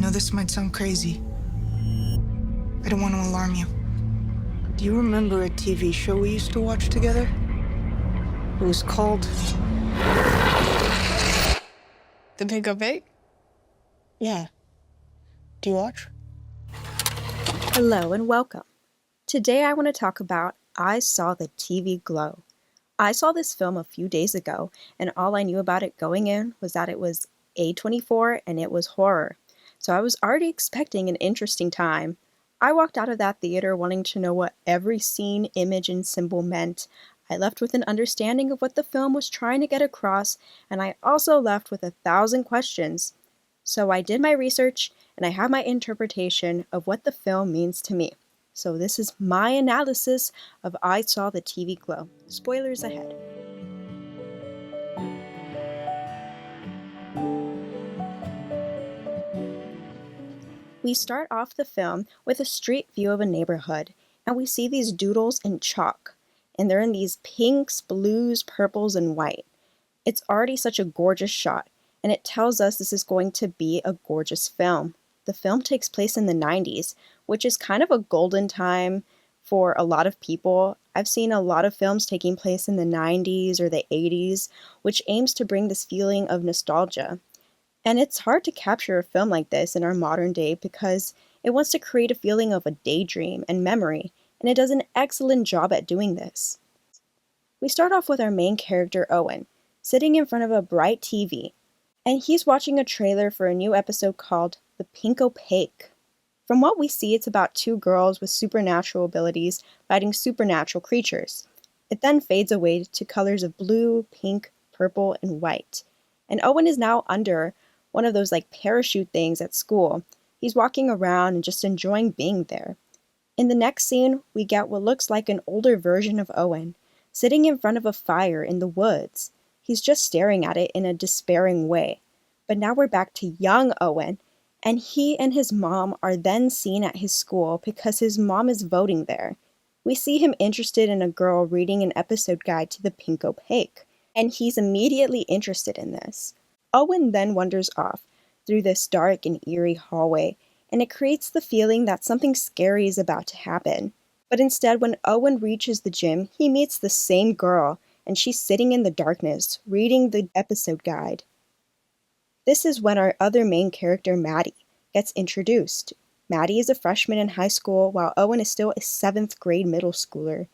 know this might sound crazy. I don't want to alarm you. Do you remember a TV show we used to watch together? It was called... The Pinko Pig? Yeah. Do you watch? Hello and welcome. Today I want to talk about I Saw the TV Glow. I saw this film a few days ago, and all I knew about it going in was that it was A24 and it was horror. So I was already expecting an interesting time. I walked out of that theater wanting to know what every scene, image, and symbol meant. I left with an understanding of what the film was trying to get across, and I also left with 1,000 questions. So I did my research, and I have my interpretation of what the film means to me. So this is my analysis of I Saw the TV Glow. Spoilers ahead. We start off the film with a street view of a neighborhood, and we see these doodles in chalk, and they're in these pinks, blues, purples, and white. It's already such a gorgeous shot, and it tells us this is going to be a gorgeous film. The film takes place in the 90s, which is kind of a golden time for a lot of people. I've seen a lot of films taking place in the 90s or the 80s, which aims to bring this feeling of nostalgia. And it's hard to capture a film like this in our modern day because it wants to create a feeling of a daydream and memory, and it does an excellent job at doing this. We start off with our main character, Owen, sitting in front of a bright TV, and he's watching a trailer for a new episode called The Pinko Pig. From what we see, it's about two girls with supernatural abilities fighting supernatural creatures. It then fades away to colors of blue, pink, purple, and white. And Owen is now under one of those parachute things at school. He's walking around and just enjoying being there. In the next scene, we get what looks like an older version of Owen, sitting in front of a fire in the woods. He's just staring at it in a despairing way. But now we're back to young Owen, and he and his mom are then seen at his school because his mom is voting there. We see him interested in a girl reading an episode guide to the Pinko Pig, and he's immediately interested in this. Owen then wanders off through this dark and eerie hallway, and it creates the feeling that something scary is about to happen. But instead, when Owen reaches the gym, he meets the same girl, and she's sitting in the darkness, reading the episode guide. This is when our other main character, Maddie, gets introduced. Maddie is a freshman in high school, while Owen is still a 7th grade middle schooler.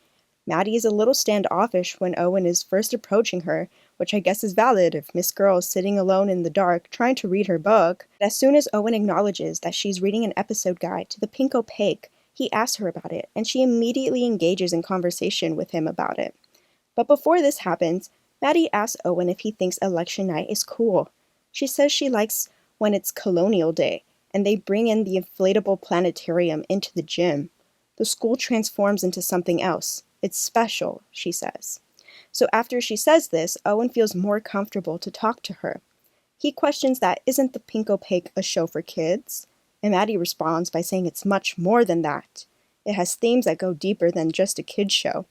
Maddie is a little standoffish when Owen is first approaching her, which I guess is valid if Miss Girl is sitting alone in the dark trying to read her book. As soon as Owen acknowledges that she's reading an episode guide to the Pinko Pig, he asks her about it, and she immediately engages in conversation with him about it. But before this happens, Maddie asks Owen if he thinks election night is cool. She says she likes when it's Colonial Day, and they bring in the inflatable planetarium into the gym. The school transforms into something else. It's special, she says. So after she says this, Owen feels more comfortable to talk to her. He questions that isn't the Pinko Pig a show for kids? And Maddie responds by saying it's much more than that. It has themes that go deeper than just a kid's show.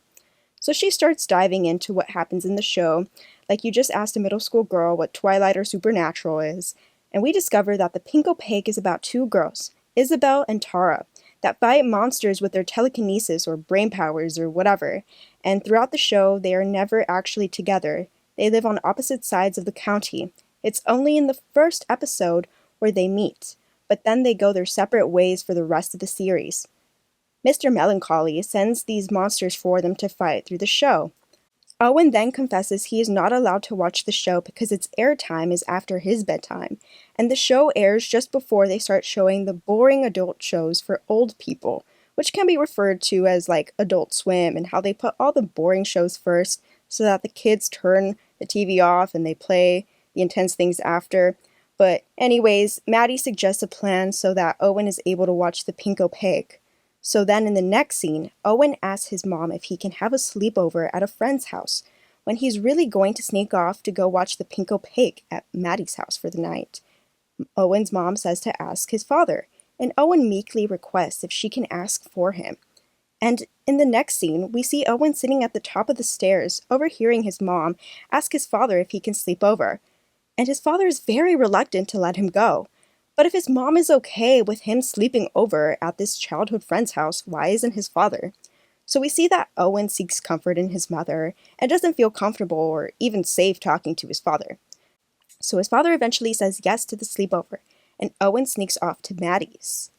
So she starts diving into what happens in the show, like you just asked a middle school girl what Twilight or Supernatural is, and we discover that the Pinko Pig is about two girls, Isabel and Tara, that fight monsters with their telekinesis or brain powers or whatever, and throughout the show they are never actually together. They live on opposite sides of the county. It's only in the first episode where they meet, but then they go their separate ways for the rest of the series. Mr. Melancholy sends these monsters for them to fight through the show. Owen then confesses he is not allowed to watch the show because its airtime is after his bedtime, and the show airs just before they start showing the boring adult shows for old people, which can be referred to as Adult Swim, and how they put all the boring shows first so that the kids turn the TV off and they play the intense things after. But anyways, Maddie suggests a plan so that Owen is able to watch the Pinko Pig. So then in the next scene, Owen asks his mom if he can have a sleepover at a friend's house, when he's really going to sneak off to go watch the Pinko Pig at Maddie's house for the night. Owen's mom says to ask his father, and Owen meekly requests if she can ask for him. And in the next scene, we see Owen sitting at the top of the stairs, overhearing his mom ask his father if he can sleep over. And his father is very reluctant to let him go. But if his mom is okay with him sleeping over at this childhood friend's house, why isn't his father? So we see that Owen seeks comfort in his mother and doesn't feel comfortable or even safe talking to his father. So his father eventually says yes to the sleepover, and Owen sneaks off to Maddie's.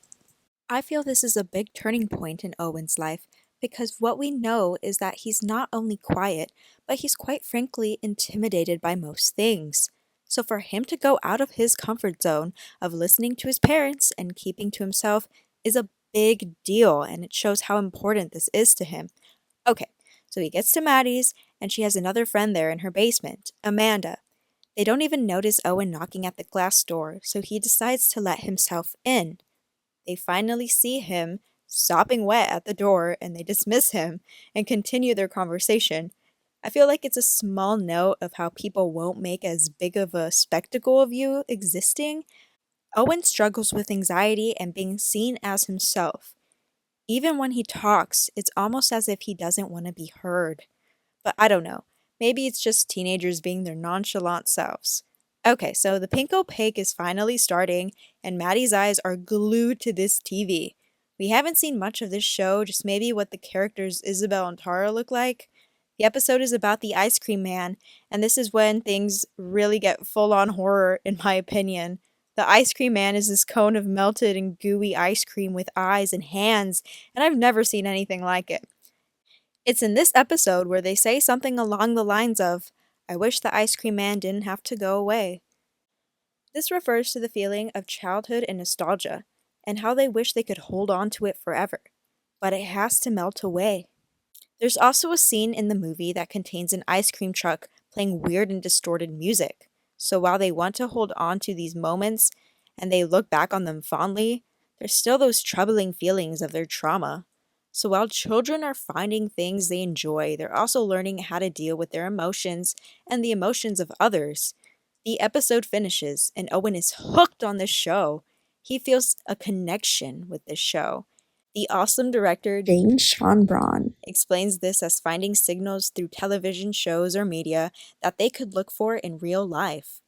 I feel this is a big turning point in Owen's life because what we know is that he's not only quiet, but he's quite frankly intimidated by most things. So for him to go out of his comfort zone of listening to his parents and keeping to himself is a big deal, and it shows how important this is to him. Okay, so he gets to Maddie's, and she has another friend there in her basement, Amanda. They don't even notice Owen knocking at the glass door, so he decides to let himself in. They finally see him sopping wet at the door, and they dismiss him and continue their conversation. I feel like it's a small note of how people won't make as big of a spectacle of you existing. Owen struggles with anxiety and being seen as himself. Even when he talks, it's almost as if he doesn't want to be heard. But I don't know. Maybe it's just teenagers being their nonchalant selves. Okay, so the pink opaque is finally starting, and Maddie's eyes are glued to this TV. We haven't seen much of this show, just maybe what the characters Isabel and Tara look like. The episode is about the ice cream man, and this is when things really get full-on horror, in my opinion. The ice cream man is this cone of melted and gooey ice cream with eyes and hands, and I've never seen anything like it. It's in this episode where they say something along the lines of, "I wish the ice cream man didn't have to go away." This refers to the feeling of childhood and nostalgia, and how they wish they could hold on to it forever, but it has to melt away. There's also a scene in the movie that contains an ice cream truck playing weird and distorted music, so while they want to hold on to these moments and they look back on them fondly, there's still those troubling feelings of their trauma. So while children are finding things they enjoy, they're also learning how to deal with their emotions and the emotions of others. The episode finishes, and Owen is hooked on this show. He feels a connection with this show. The awesome director James Schonbraun explains this as finding signals through television shows or media that they could look for in real life.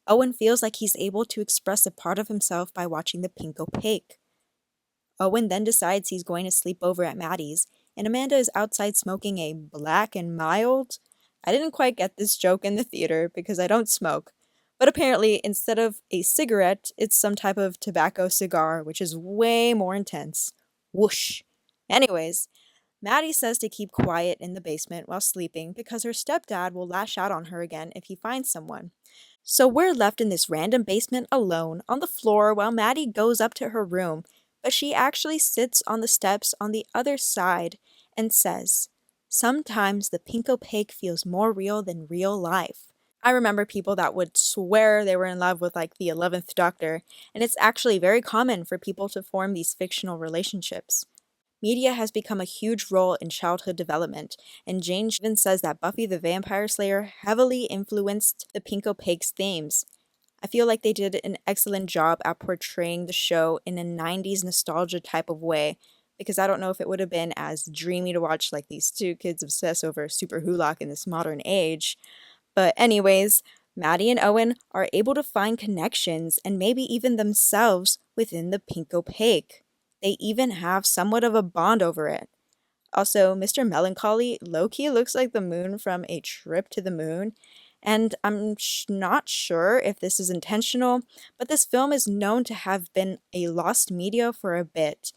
Owen feels like he's able to express a part of himself by watching the pink opaque. Owen then decides he's going to sleep over at Maddie's, and Amanda is outside smoking a Black and Mild. I didn't quite get this joke in the theater because I don't smoke, but apparently instead of a cigarette, it's some type of tobacco cigar, which is way more intense. Whoosh. Anyways, Maddie says to keep quiet in the basement while sleeping because her stepdad will lash out on her again if he finds someone. So we're left in this random basement alone on the floor while Maddie goes up to her room, but she actually sits on the steps on the other side and says, "Sometimes the pink opaque feels more real than real life." I remember people that would swear they were in love with like the 11th Doctor, and it's actually very common for people to form these fictional relationships. Media has become a huge role in childhood development, and Jane even says that Buffy the Vampire Slayer heavily influenced the pink opaque's themes. I feel like they did an excellent job at portraying the show in a 90s nostalgia type of way, because I don't know if it would have been as dreamy to watch like these two kids obsess over Super Hulock in this modern age. But anyways, Maddie and Owen are able to find connections and maybe even themselves within the pink opaque. They even have somewhat of a bond over it. Also, Mr. Melancholy low-key looks like the moon from A Trip to the Moon, and I'm not sure if this is intentional, but this film is known to have been a lost media for a bit,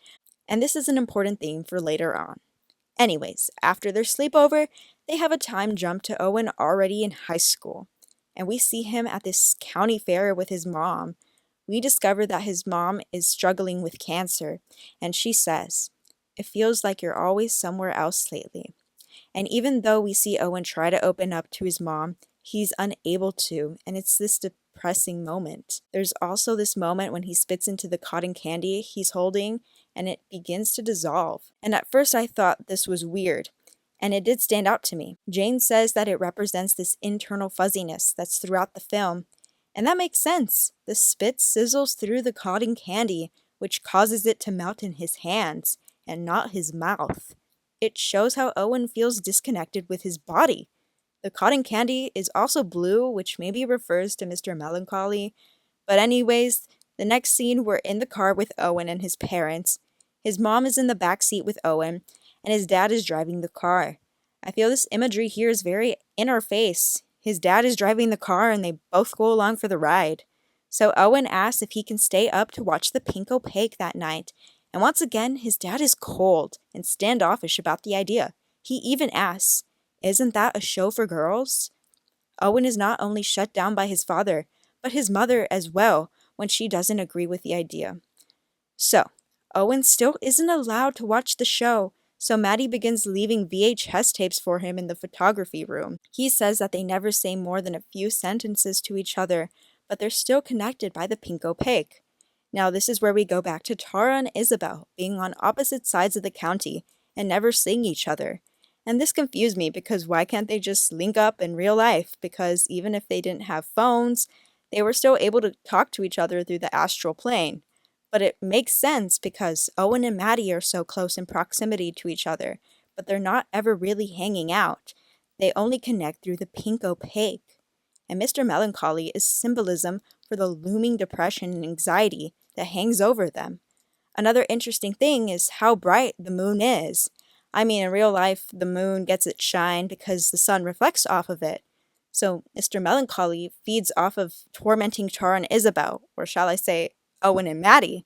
and this is an important theme for later on. Anyways, after their sleepover, they have a time jump to Owen already in high school, and we see him at this county fair with his mom. We discover that his mom is struggling with cancer, and she says, "It feels like you're always somewhere else lately." And even though we see Owen try to open up to his mom, he's unable to, and it's this depressing moment. There's also this moment when he spits into the cotton candy he's holding, and it begins to dissolve. And at first I thought this was weird, and it did stand out to me. Jane says that it represents this internal fuzziness that's throughout the film, and that makes sense. The spit sizzles through the cotton candy, which causes it to melt in his hands, and not his mouth. It shows how Owen feels disconnected with his body. The cotton candy is also blue, which maybe refers to Mr. Melancholy. But anyways, The next scene, we're in the car with Owen and his parents. His mom is in the back seat with Owen, and his dad is driving the car. I feel this imagery here is very in our face. His dad is driving the car and they both go along for the ride. So Owen asks if he can stay up to watch the Pink Opaque that night. And once again, his dad is cold and standoffish about the idea. He even asks, "Isn't that a show for girls?" Owen is not only shut down by his father, but his mother as well when she doesn't agree with the idea. So, Owen still isn't allowed to watch the show, so Maddie begins leaving VHS tapes for him in the photography room. He says that they never say more than a few sentences to each other, but they're still connected by the Pink Opaque. Now this is where we go back to Tara and Isabel being on opposite sides of the county and never seeing each other. And this confused me because why can't they just link up in real life? Because even if they didn't have phones, they were still able to talk to each other through the astral plane. But it makes sense because Owen and Maddie are so close in proximity to each other, but they're not ever really hanging out. They only connect through the Pink Opaque. And Mr. Melancholy is symbolism for the looming depression and anxiety that hangs over them. Another interesting thing is how bright the moon is. I mean, in real life, the moon gets its shine because the sun reflects off of it. So Mr. Melancholy feeds off of tormenting Tara and Isabel, or shall I say, Owen and Maddie.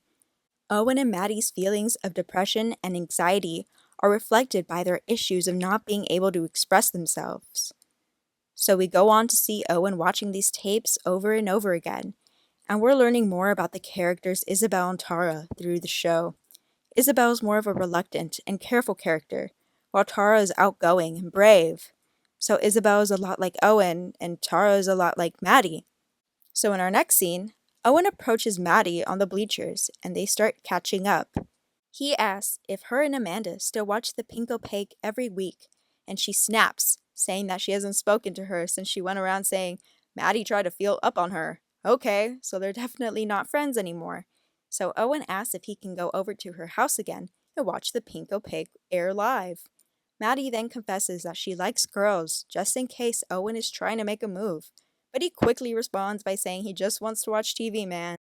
Owen and Maddie's feelings of depression and anxiety are reflected by their issues of not being able to express themselves. So we go on to see Owen watching these tapes over and over again, and we're learning more about the characters Isabel and Tara through the show. Isabel is more of a reluctant and careful character, while Tara is outgoing and brave. So Isabel is a lot like Owen, and Tara is a lot like Maddie. So in our next scene, Owen approaches Maddie on the bleachers, and they start catching up. He asks if her and Amanda still watch the Pink Opaque every week, and she snaps, saying that she hasn't spoken to her since she went around saying Maddie tried to feel up on her. Okay, so they're definitely not friends anymore. So Owen asks if he can go over to her house again and watch the Pink Opaque air live. Maddie then confesses that she likes girls, just in case Owen is trying to make a move. But he quickly responds by saying he just wants to watch TV, man.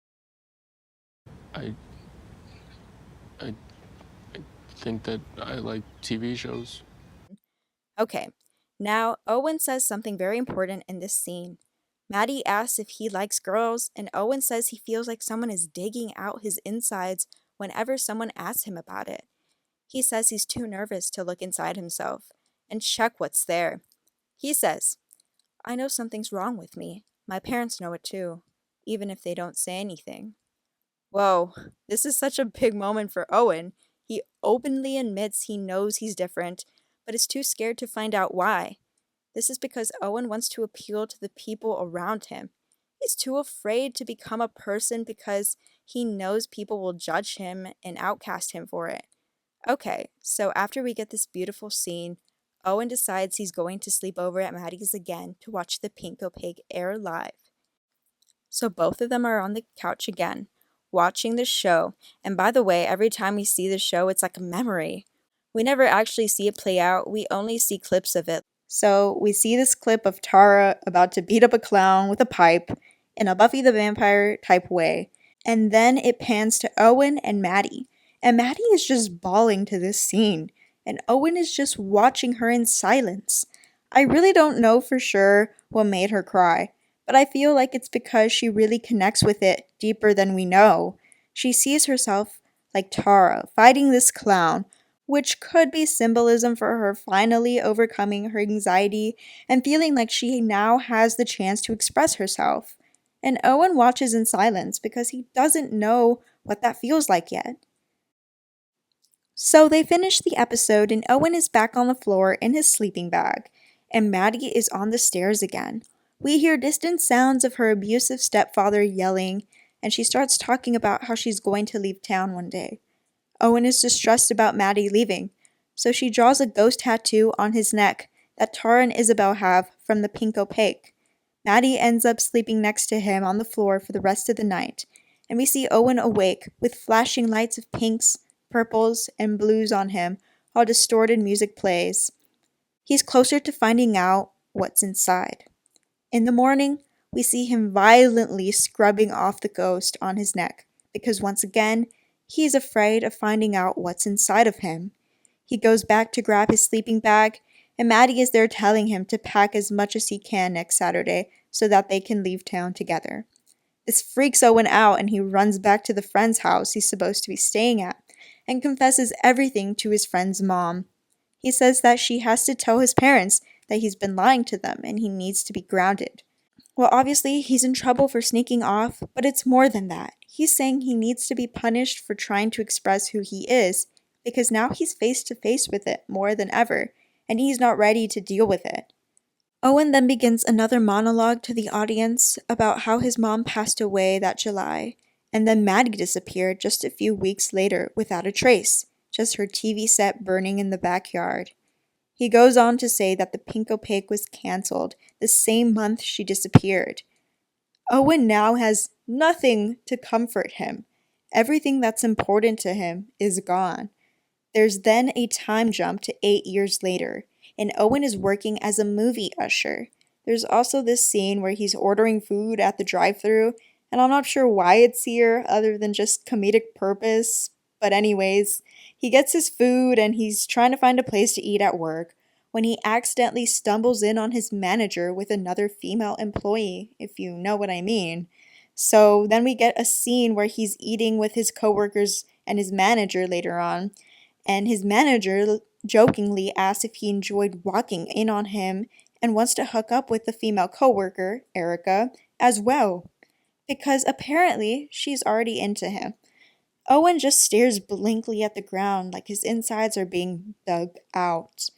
I think that I like TV shows. Okay, now Owen says something very important in this scene. Maddie asks if he likes girls, and Owen says he feels like someone is digging out his insides whenever someone asks him about it. He says he's too nervous to look inside himself and check what's there. He says, "I know something's wrong with me. My parents know it too, even if they don't say anything." Whoa, this is such a big moment for Owen. He openly admits he knows he's different, but is too scared to find out why. This is because Owen wants to appeal to the people around him. He's too afraid to become a person because he knows people will judge him and outcast him for it. Okay, so after we get this beautiful scene, Owen decides he's going to sleep over at Maddie's again to watch the Pink Opaque air live. So both of them are on the couch again, watching the show. And by the way, every time we see the show, it's like a memory. We never actually see it play out, we only see clips of it. So we see this clip of Tara about to beat up a clown with a pipe in a Buffy the Vampire type way. And then it pans to Owen and Maddie. And Maddie is just bawling to this scene. And Owen is just watching her in silence. I really don't know for sure what made her cry, but I feel like it's because she really connects with it deeper than we know. She sees herself like Tara fighting this clown, which could be symbolism for her finally overcoming her anxiety and feeling like she now has the chance to express herself. And Owen watches in silence because he doesn't know what that feels like yet. So they finish the episode and Owen is back on the floor in his sleeping bag, and Maddie is on the stairs again. We hear distant sounds of her abusive stepfather yelling, and she starts talking about how she's going to leave town one day. Owen is distressed about Maddie leaving, so she draws a ghost tattoo on his neck that Tara and Isabel have from the Pink Opaque. Maddie ends up sleeping next to him on the floor for the rest of the night, and we see Owen awake with flashing lights of pinks, purples, and blues on him while distorted music plays. He's closer to finding out what's inside. In the morning, we see him violently scrubbing off the ghost on his neck because once again, he's afraid of finding out what's inside of him. He goes back to grab his sleeping bag, and Maddie is there telling him to pack as much as he can next Saturday so that they can leave town together. This freaks Owen out and he runs back to the friend's house he's supposed to be staying at and confesses everything to his friend's mom. He says that she has to tell his parents that he's been lying to them and he needs to be grounded. Well, obviously, he's in trouble for sneaking off, but it's more than that. He's saying he needs to be punished for trying to express who he is because now he's face to face with it more than ever, and he's not ready to deal with it. Owen then begins another monologue to the audience about how his mom passed away that July, and then Maddie disappeared just a few weeks later without a trace, just her TV set burning in the backyard. He goes on to say that the Pink Opaque was cancelled the same month she disappeared. Owen now has nothing to comfort him. Everything that's important to him is gone. There's then a time jump to 8 years later, and Owen is working as a movie usher. There's also this scene where he's ordering food at the drive-thru, and I'm not sure why it's here other than just comedic purpose, but anyways, he gets his food and he's trying to find a place to eat at work when he accidentally stumbles in on his manager with another female employee, if you know what I mean. So then we get a scene where he's eating with his coworkers and his manager later on, and his manager jokingly asks if he enjoyed walking in on him and wants to hook up with the female coworker, Erica, as well, because apparently she's already into him. Owen just stares blankly at the ground like his insides are being dug out.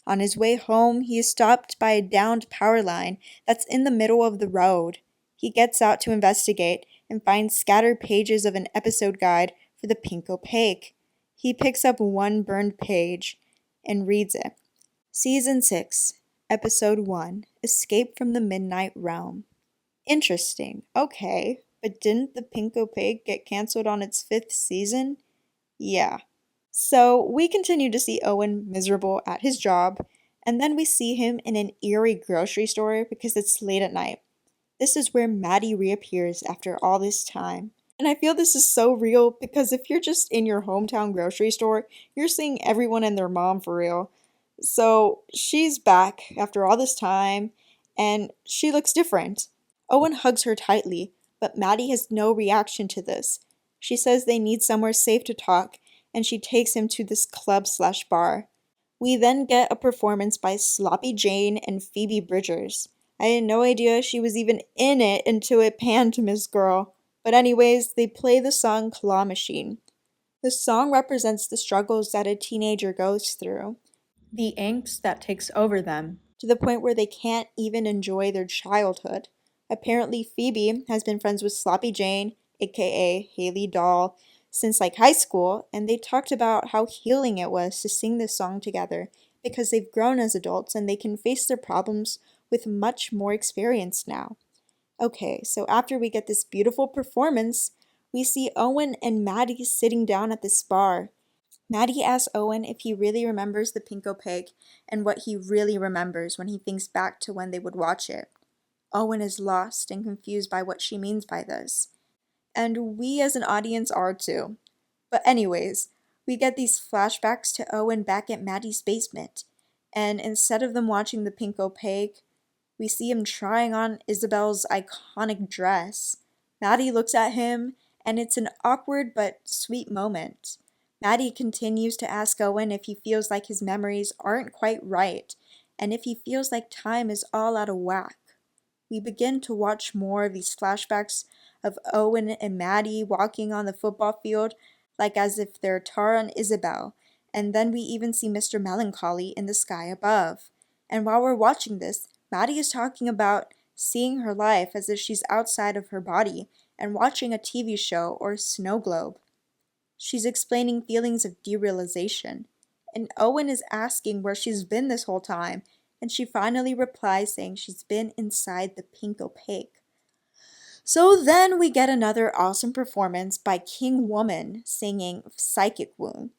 On his way home, he is stopped by a downed power line that's in the middle of the road. He gets out to investigate and finds scattered pages of an episode guide for the Pink Opaque. He picks up one burned page and reads it. Season 6, Episode 1, Escape from the Midnight Realm. Interesting. Okay. But didn't the Pink Opaque get cancelled on its 5th season? Yeah. So we continue to see Owen miserable at his job, and then we see him in an eerie grocery store because it's late at night. This is where Maddie reappears after all this time. And I feel this is so real because if you're just in your hometown grocery store, you're seeing everyone and their mom for real. So she's back after all this time, and she looks different. Owen hugs her tightly, but Maddie has no reaction to this. She says they need somewhere safe to talk, and she takes him to this club/bar. We then get a performance by Sloppy Jane and Phoebe Bridgers. I had no idea she was even in it until it panned to Miss Girl. But anyways, they play the song Claw Machine. The song represents the struggles that a teenager goes through, the angst that takes over them, to the point where they can't even enjoy their childhood. Apparently, Phoebe has been friends with Sloppy Jane, aka Haley Doll, since high school, and they talked about how healing it was to sing this song together because they've grown as adults and they can face their problems with much more experience now. Okay, so after we get this beautiful performance, we see Owen and Maddie sitting down at this bar. Maddie asks Owen if he really remembers the Pink Opaque and what he really remembers when he thinks back to when they would watch it. Owen is lost and confused by what she means by this. And we as an audience are too. But anyways, we get these flashbacks to Owen back at Maddie's basement. And instead of them watching the Pink Opaque, we see him trying on Isabel's iconic dress. Maddie looks at him, and it's an awkward but sweet moment. Maddie continues to ask Owen if he feels like his memories aren't quite right, and if he feels like time is all out of whack. We begin to watch more of these flashbacks of Owen and Maddie walking on the football field, like as if they're Tara and Isabel, and then we even see Mr. Melancholy in the sky above. And while we're watching this, Maddie is talking about seeing her life as if she's outside of her body and watching a TV show or snow globe. She's explaining feelings of derealization, and Owen is asking where she's been this whole time, and she finally replies saying she's been inside the Pink Opaque. So then we get another awesome performance by King Woman singing Psychic Wound,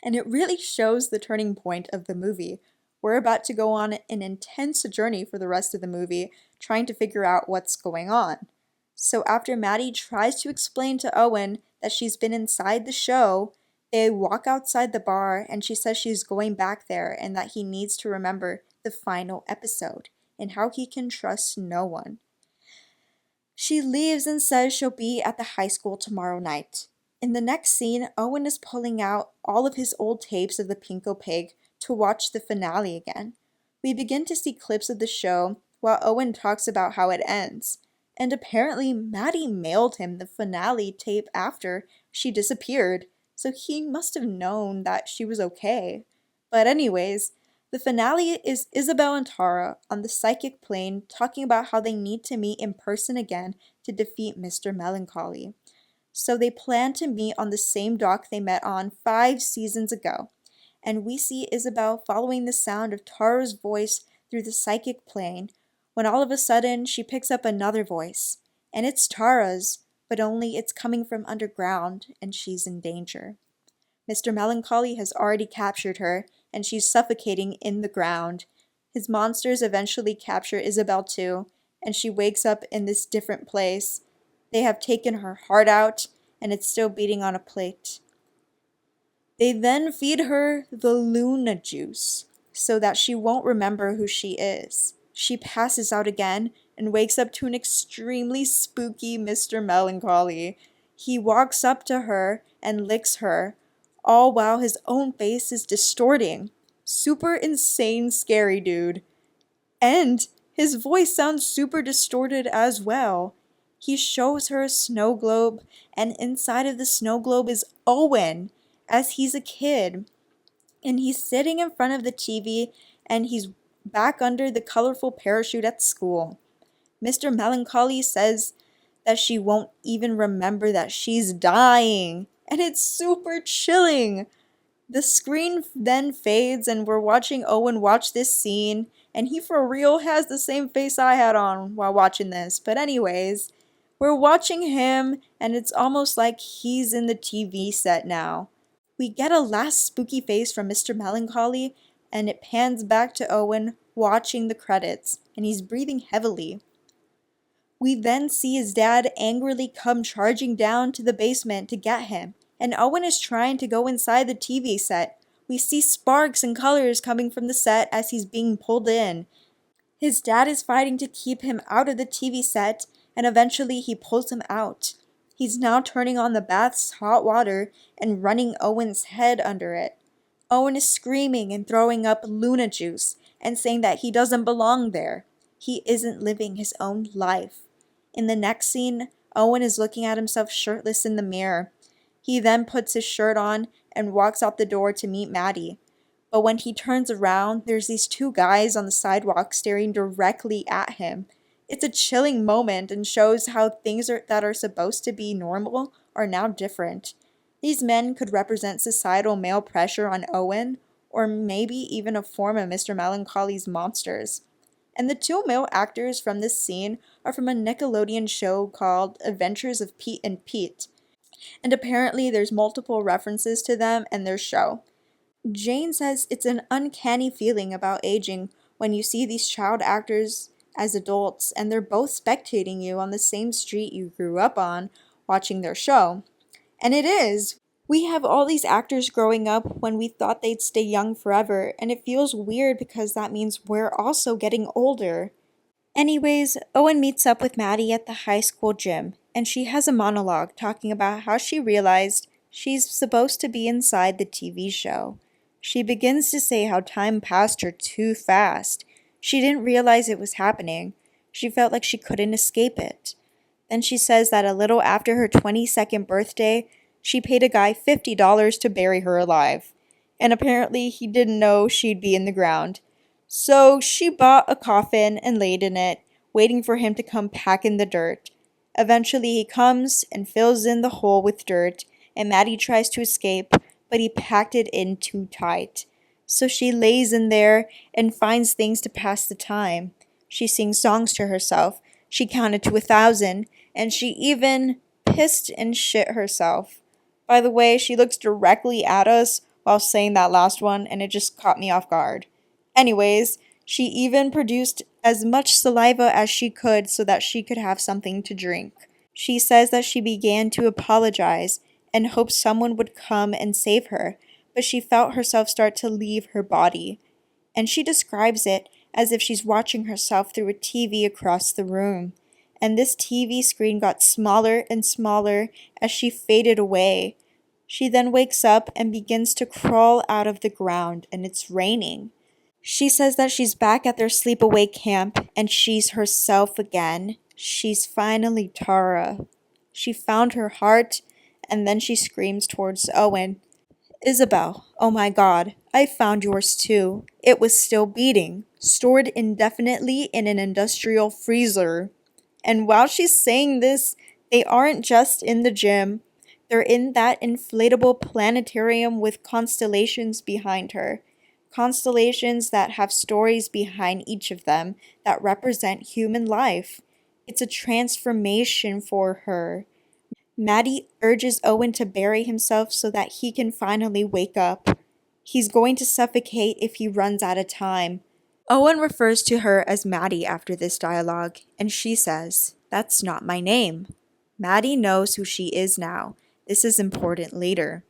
and it really shows the turning point of the movie. We're about to go on an intense journey for the rest of the movie, trying to figure out what's going on. So after Maddie tries to explain to Owen that she's been inside the show, they walk outside the bar and she says she's going back there and that he needs to remember the final episode and how he can trust no one. She leaves and says she'll be at the high school tomorrow night. In the next scene, Owen is pulling out all of his old tapes of the Pinko Pig to watch the finale again. We begin to see clips of the show while Owen talks about how it ends. And apparently Maddie mailed him the finale tape after she disappeared, so he must have known that she was okay. But anyways, the finale is Isabel and Tara on the psychic plane talking about how they need to meet in person again to defeat Mr. Melancholy. So they plan to meet on the same dock they met on 5 seasons ago. And we see Isabel following the sound of Tara's voice through the psychic plane, when all of a sudden she picks up another voice. And it's Tara's, but only it's coming from underground and she's in danger. Mr. Melancholy has already captured her, and she's suffocating in the ground. His monsters eventually capture Isabel too, and she wakes up in this different place. They have taken her heart out, and it's still beating on a plate. They then feed her the Luna juice, so that she won't remember who she is. She passes out again, and wakes up to an extremely spooky Mr. Melancholy. He walks up to her and licks her, all while his own face is distorting. Super insane scary dude. And his voice sounds super distorted as well. He shows her a snow globe, and inside of the snow globe is Owen, as he's a kid. And he's sitting in front of the TV, and he's back under the colorful parachute at school. Mr. Melancholy says that she won't even remember that she's dying, and it's super chilling. The screen then fades, and we're watching Owen watch this scene, and he for real has the same face I had on while watching this. But anyways, we're watching him, and it's almost like he's in the TV set now. We get a last spooky face from Mr. Melancholy, and it pans back to Owen watching the credits, and he's breathing heavily. We then see his dad angrily come charging down to the basement to get him, and Owen is trying to go inside the TV set. We see sparks and colors coming from the set as he's being pulled in. His dad is fighting to keep him out of the TV set, and eventually he pulls him out. He's now turning on the bath's hot water and running Owen's head under it. Owen is screaming and throwing up Luna juice and saying that he doesn't belong there. He isn't living his own life. In the next scene, Owen is looking at himself shirtless in the mirror. He then puts his shirt on and walks out the door to meet Maddie. But when he turns around, there's these 2 guys on the sidewalk staring directly at him. It's a chilling moment and shows how things that are supposed to be normal are now different. These men could represent societal male pressure on Owen, or maybe even a form of Mr. Melancholy's monsters. And the 2 male actors from this scene are from a Nickelodeon show called Adventures of Pete and Pete. And apparently there's multiple references to them and their show. Jane says it's an uncanny feeling about aging when you see these child actors as adults and they're both spectating you on the same street you grew up on watching their show. And it is. We have all these actors growing up when we thought they'd stay young forever, and it feels weird because that means we're also getting older. Anyways, Owen meets up with Maddie at the high school gym, and she has a monologue talking about how she realized she's supposed to be inside the TV show. She begins to say how time passed her too fast. She didn't realize it was happening. She felt like she couldn't escape it. Then she says that a little after her 22nd birthday, she paid a guy $50 to bury her alive. And apparently he didn't know she'd be in the ground. So she bought a coffin and laid in it, waiting for him to come pack in the dirt. Eventually he comes and fills in the hole with dirt, and Maddie tries to escape, but he packed it in too tight. So she lays in there and finds things to pass the time. She sings songs to herself. She counted to 1,000, and she even pissed and shit herself. By the way, she looks directly at us while saying that last one, and it just caught me off guard. Anyways, she even produced as much saliva as she could so that she could have something to drink. She says that she began to apologize and hoped someone would come and save her, but she felt herself start to leave her body. And she describes it as if she's watching herself through a TV across the room. And this TV screen got smaller and smaller as she faded away. She then wakes up and begins to crawl out of the ground, and it's raining. She says that she's back at their sleepaway camp and she's herself again. She's finally Tara. She found her heart, and then she screams towards Owen, "Isabel, oh my God, I found yours too. It was still beating, stored indefinitely in an industrial freezer." And while she's saying this, they aren't just in the gym. They're in that inflatable planetarium with constellations behind her. Constellations that have stories behind each of them that represent human life. It's a transformation for her. Maddie urges Owen to bury himself so that he can finally wake up. He's going to suffocate if he runs out of time. Owen refers to her as Maddie after this dialogue, and she says, "That's not my name." Maddie knows who she is now. This is important later.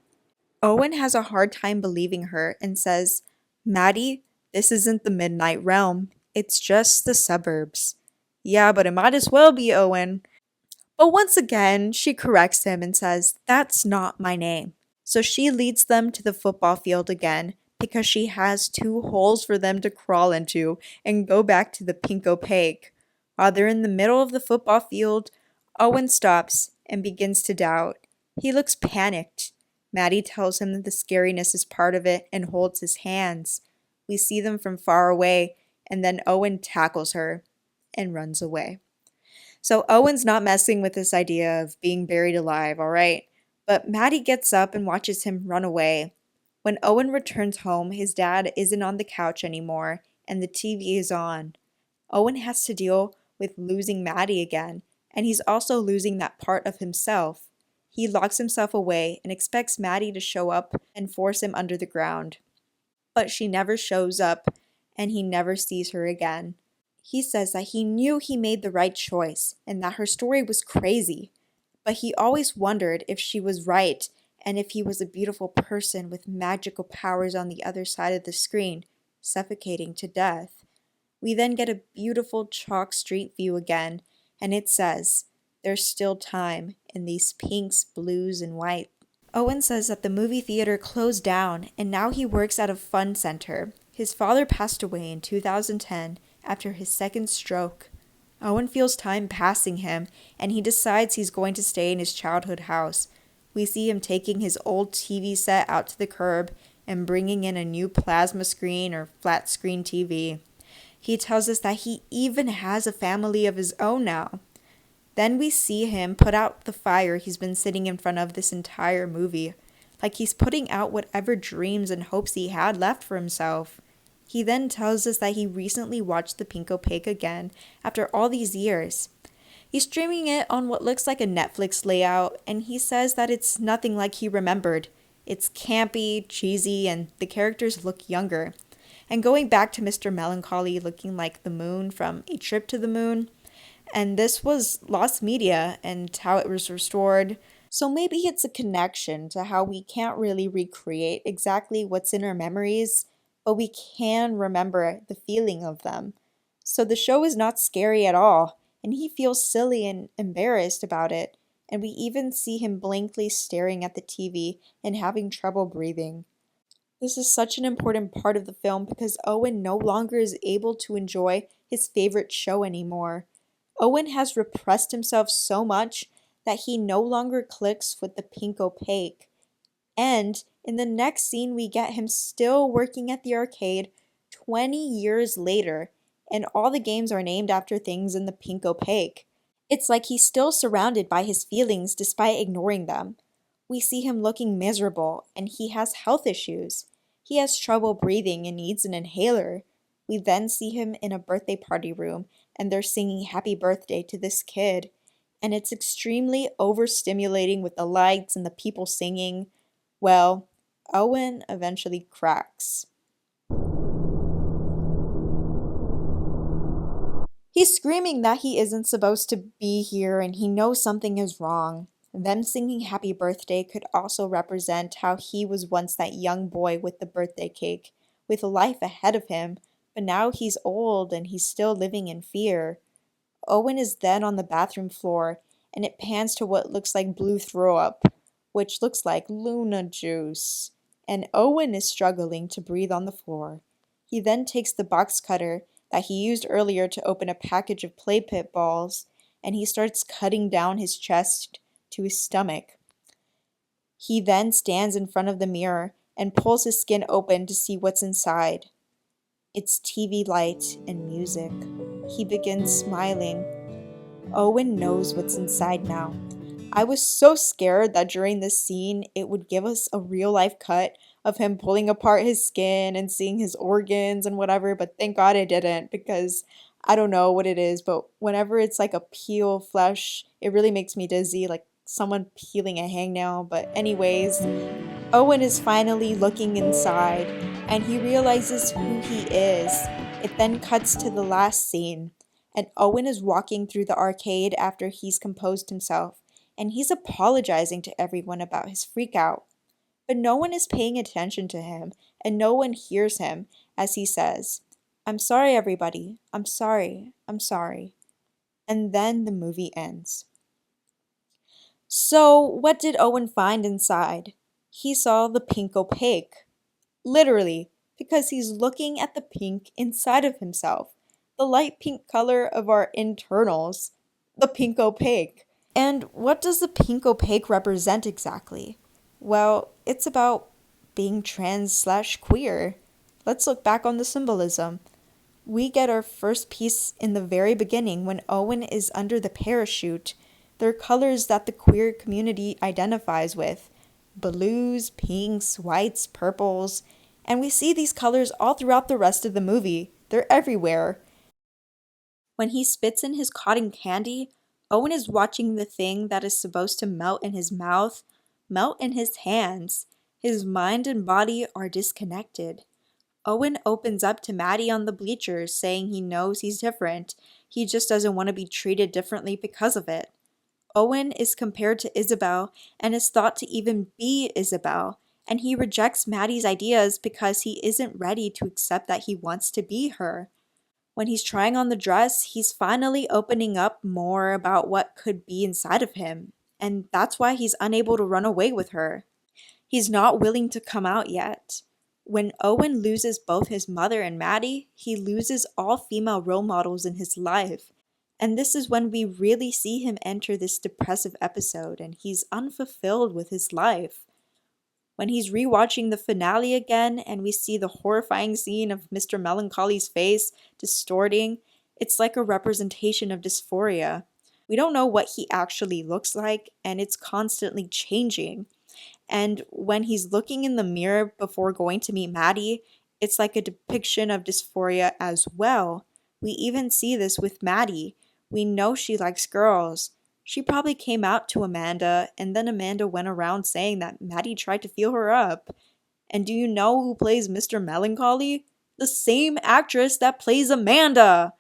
Owen has a hard time believing her and says, "Maddie, this isn't the Midnight Realm. It's just the suburbs." "Yeah, but it might as well be, Owen." But once again, she corrects him and says, "That's not my name." So she leads them to the football field again because she has 2 holes for them to crawl into and go back to the pink opaque. While they're in the middle of the football field, Owen stops and begins to doubt. He looks panicked. Maddie tells him that the scariness is part of it and holds his hands. We see them from far away, and then Owen tackles her and runs away. So Owen's not messing with this idea of being buried alive, all right? But Maddie gets up and watches him run away. When Owen returns home, his dad isn't on the couch anymore, and the TV is on. Owen has to deal with losing Maddie again, and he's also losing that part of himself. He locks himself away and expects Maddie to show up and force him under the ground. But she never shows up, and he never sees her again. He says that he knew he made the right choice and that her story was crazy, but he always wondered if she was right and if he was a beautiful person with magical powers on the other side of the screen, suffocating to death. We then get a beautiful chalk street view again, and it says, "There's still time in these pinks, blues, and white." Owen says that the movie theater closed down and now he works at a fun center. His father passed away in 2010 after his second stroke. Owen feels time passing him and he decides he's going to stay in his childhood house. We see him taking his old TV set out to the curb and bringing in a new plasma screen or flat screen TV. He tells us that he even has a family of his own now. Then we see him put out the fire he's been sitting in front of this entire movie, like he's putting out whatever dreams and hopes he had left for himself. He then tells us that he recently watched the Pink Opaque again after all these years. He's streaming it on what looks like a Netflix layout, and he says that it's nothing like he remembered. It's campy, cheesy, and the characters look younger. And going back to Mr. Melancholy looking like the moon from A Trip to the Moon, and this was lost media and how it was restored. So maybe it's a connection to how we can't really recreate exactly what's in our memories, but we can remember the feeling of them. So the show is not scary at all, and he feels silly and embarrassed about it, and we even see him blankly staring at the TV and having trouble breathing. This is such an important part of the film because Owen no longer is able to enjoy his favorite show anymore. Owen has repressed himself so much that he no longer clicks with the Pink Opaque. And in the next scene, we get him still working at the arcade 20 years later, and all the games are named after things in the Pink Opaque. It's like he's still surrounded by his feelings despite ignoring them. We see him looking miserable, and he has health issues. He has trouble breathing and needs an inhaler. We then see him in a birthday party room, and they're singing happy birthday to this kid. And it's extremely overstimulating with the lights and the people singing. Well, Owen eventually cracks. He's screaming that he isn't supposed to be here and he knows something is wrong. Them singing happy birthday could also represent how he was once that young boy with the birthday cake, with life ahead of him, but now he's old and he's still living in fear. Owen is then on the bathroom floor, and it pans to what looks like blue throw up, which looks like Luna juice. And Owen is struggling to breathe on the floor. He then takes the box cutter that he used earlier to open a package of Play Pit balls, and he starts cutting down his chest to his stomach. He then stands in front of the mirror and pulls his skin open to see what's inside. It's TV light and music. He begins smiling. Owen knows what's inside now. I was so scared that during this scene it would give us a real life cut of him pulling apart his skin and seeing his organs and whatever, but thank God it didn't, because I don't know what it is, but whenever it's like a peel of flesh, it really makes me dizzy, like someone peeling a hangnail. But anyways, Owen is finally looking inside and he realizes who he is. It then cuts to the last scene, and Owen is walking through the arcade after he's composed himself, and he's apologizing to everyone about his freakout. But no one is paying attention to him, and no one hears him as he says, "I'm sorry, everybody. I'm sorry. I'm sorry." And then the movie ends. So, what did Owen find inside? He saw the pink opaque. Literally, because he's looking at the pink inside of himself. The light pink color of our internals. The pink opaque. And what does the pink opaque represent exactly? Well, it's about being trans/queer. Let's look back on the symbolism. We get our first piece in the very beginning when Owen is under the parachute. They're colors that the queer community identifies with. Blues, pinks, whites, purples. And we see these colors all throughout the rest of the movie. They're everywhere. When he spits in his cotton candy, Owen is watching the thing that is supposed to melt in his mouth melt in his hands. His mind and body are disconnected. Owen opens up to Maddie on the bleachers, saying he knows he's different. He just doesn't want to be treated differently because of it. Owen is compared to Isabel and is thought to even be Isabel, and he rejects Maddie's ideas because he isn't ready to accept that he wants to be her. When he's trying on the dress, he's finally opening up more about what could be inside of him, and that's why he's unable to run away with her. He's not willing to come out yet. When Owen loses both his mother and Maddie, he loses all female role models in his life. And this is when we really see him enter this depressive episode, and he's unfulfilled with his life. When he's rewatching the finale again and we see the horrifying scene of Mr. Melancholy's face distorting, it's like a representation of dysphoria. We don't know what he actually looks like, and it's constantly changing. And when he's looking in the mirror before going to meet Maddie, it's like a depiction of dysphoria as well. We even see this with Maddie. We know she likes girls. She probably came out to Amanda, and then Amanda went around saying that Maddie tried to feel her up. And do you know who plays Mr. Melancholy? The same actress that plays Amanda!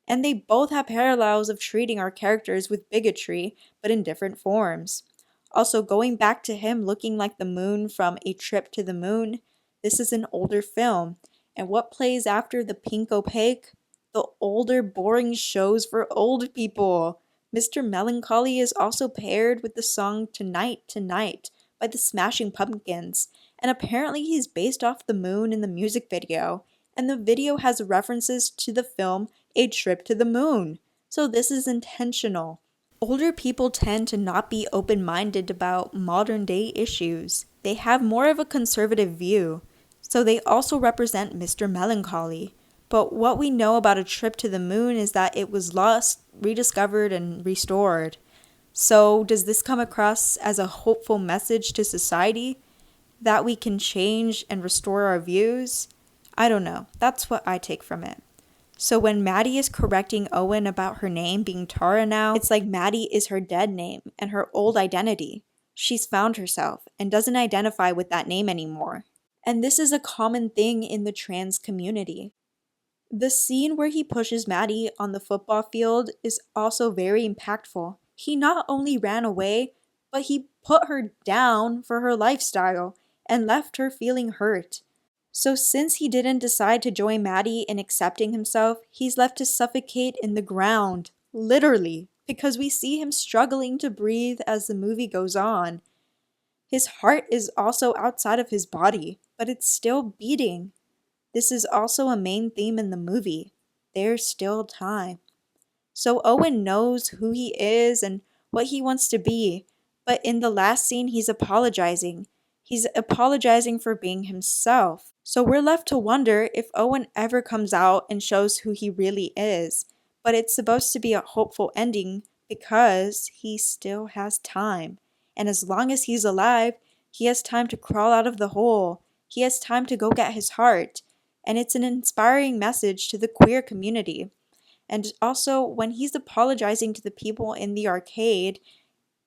And they both have parallels of treating our characters with bigotry, but in different forms. Also, going back to him looking like the moon from A Trip to the Moon, this is an older film. And what plays after the pink opaque? The older, boring shows for old people. Mr. Melancholy is also paired with the song Tonight, Tonight by the Smashing Pumpkins, and apparently he's based off the moon in the music video, and the video has references to the film A Trip to the Moon, so this is intentional. Older people tend to not be open-minded about modern-day issues. They have more of a conservative view, so they also represent Mr. Melancholy. But what we know about A Trip to the Moon is that it was lost, rediscovered, and restored. So does this come across as a hopeful message to society? That we can change and restore our views? I don't know. That's what I take from it. So when Maddie is correcting Owen about her name being Tara now, it's like Maddie is her dead name and her old identity. She's found herself and doesn't identify with that name anymore. And this is a common thing in the trans community. The scene where he pushes Maddie on the football field is also very impactful. He not only ran away, but he put her down for her lifestyle and left her feeling hurt. So since he didn't decide to join Maddie in accepting himself, he's left to suffocate in the ground, literally, because we see him struggling to breathe as the movie goes on. His heart is also outside of his body, but it's still beating. This is also a main theme in the movie. There's still time. So Owen knows who he is and what he wants to be, but in the last scene he's apologizing. He's apologizing for being himself. So we're left to wonder if Owen ever comes out and shows who he really is. But it's supposed to be a hopeful ending because he still has time. And as long as he's alive, he has time to crawl out of the hole. He has time to go get his heart. And it's an inspiring message to the queer community. And also, when he's apologizing to the people in the arcade,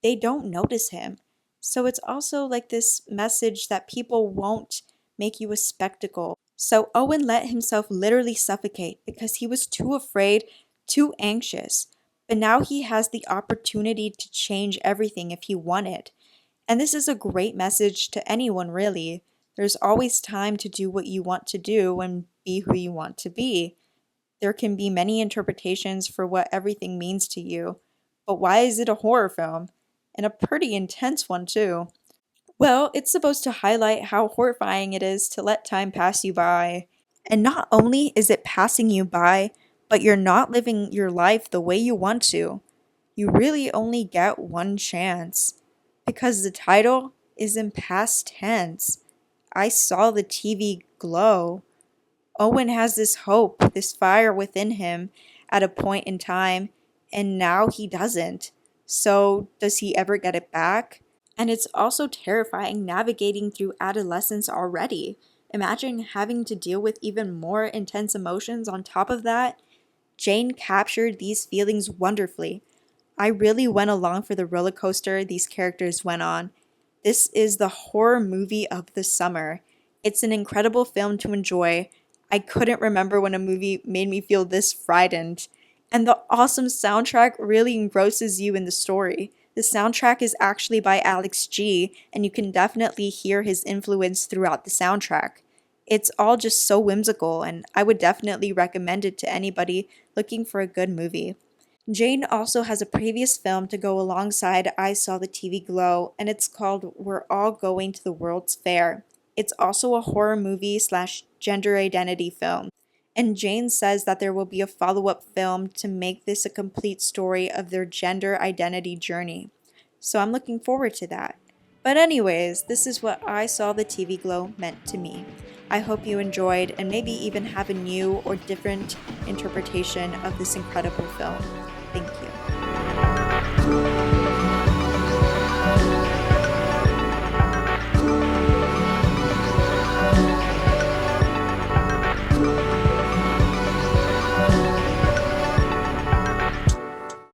they don't notice him. So it's also like this message that people won't make you a spectacle. So Owen let himself literally suffocate because he was too afraid, too anxious. But now he has the opportunity to change everything if he wanted. And this is a great message to anyone, really. There's always time to do what you want to do and be who you want to be. There can be many interpretations for what everything means to you. But why is it a horror film? And a pretty intense one, too. Well, it's supposed to highlight how horrifying it is to let time pass you by. And not only is it passing you by, but you're not living your life the way you want to. You really only get one chance. Because the title is in past tense. I saw the TV glow. Owen has this hope, this fire within him at a point in time, and now he doesn't. So does he ever get it back? And it's also terrifying navigating through adolescence already. Imagine having to deal with even more intense emotions on top of that. Jane captured these feelings wonderfully. I really went along for the roller coaster these characters went on. This is the horror movie of the summer. It's an incredible film to enjoy. I couldn't remember when a movie made me feel this frightened. And the awesome soundtrack really engrosses you in the story. The soundtrack is actually by Alex G, and you can definitely hear his influence throughout the soundtrack. It's all just so whimsical, and I would definitely recommend it to anybody looking for a good movie. Jane also has a previous film to go alongside I Saw the TV Glow, and it's called We're All Going to the World's Fair. It's also a horror movie / gender identity film. And Jane says that there will be a follow-up film to make this a complete story of their gender identity journey. So I'm looking forward to that. But anyways, this is what I Saw the TV Glow meant to me. I hope you enjoyed and maybe even have a new or different interpretation of this incredible film. Thank you.